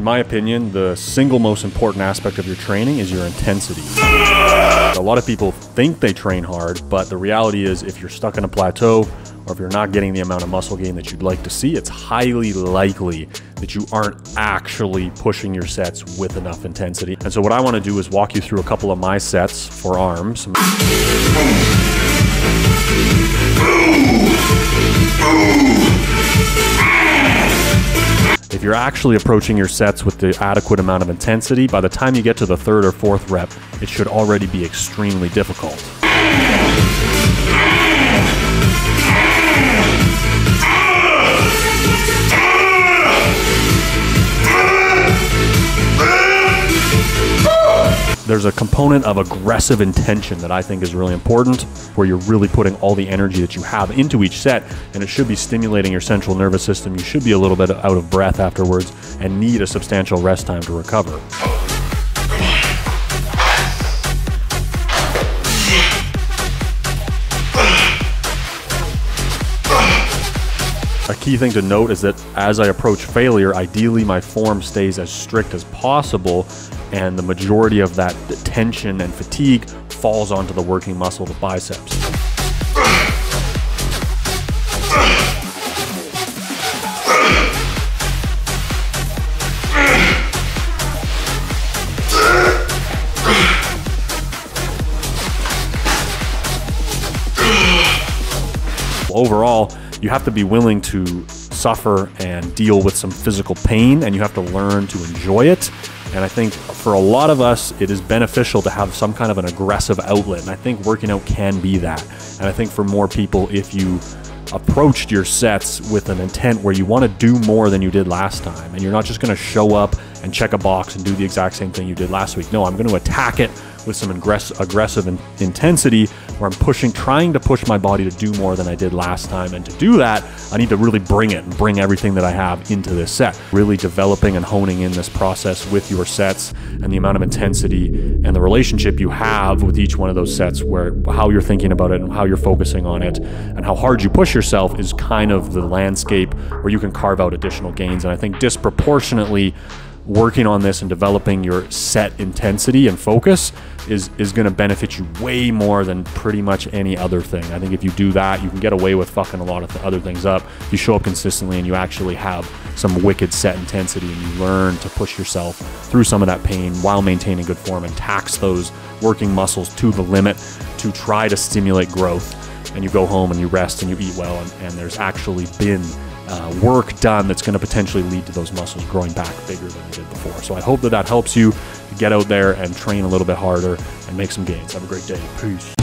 my opinion, the single most important aspect of your training is your intensity. A lot of people think they train hard, but the reality is if you're stuck in a plateau or if you're not getting the amount of muscle gain that you'd like to see, it's highly likely that you aren't actually pushing your sets with enough intensity. And so what I want to do is walk you through a couple of my sets for arms. If you're actually approaching your sets with the adequate amount of intensity, by the time you get to the third or fourth rep, it should already be extremely difficult. There's a component of aggressive intention that I think is really important, where you're really putting all the energy that you have into each set, and it should be stimulating your central nervous system. You should be a little bit out of breath afterwards and need a substantial rest time to recover. A key thing to note is that as I approach failure, ideally my form stays as strict as possible, and the majority of that tension and fatigue falls onto the working muscle, the biceps. Overall, you have to be willing to suffer and deal with some physical pain, and you have to learn to enjoy it. And I think for a lot of us, it is beneficial to have some kind of an aggressive outlet. And I think working out can be that. And I think for more people, if you approached your sets with an intent where you want to do more than you did last time, and you're not just going to show up and check a box and do the exact same thing you did last week. No, I'm going to attack it with some aggressive intensity, where I'm trying to push my body to do more than I did last time. And to do that, I need to really bring it and bring everything that I have into this set. Really developing and honing in this process with your sets and the amount of intensity and the relationship you have with each one of those sets, where how you're thinking about it and how you're focusing on it and how hard you push yourself is kind of the landscape where you can carve out additional gains. And I think disproportionately working on this and developing your set intensity and focus is going to benefit you way more than pretty much any other thing. I think if you do that, you can get away with fucking a lot of other things up. If you show up consistently and you actually have some wicked set intensity and you learn to push yourself through some of that pain while maintaining good form and tax those working muscles to the limit to try to stimulate growth, and you go home and you rest and you eat well, and there's actually been work done that's going to potentially lead to those muscles growing back bigger than they did before. So I hope that helps you to get out there and train a little bit harder and make some gains. Have a great day. Peace.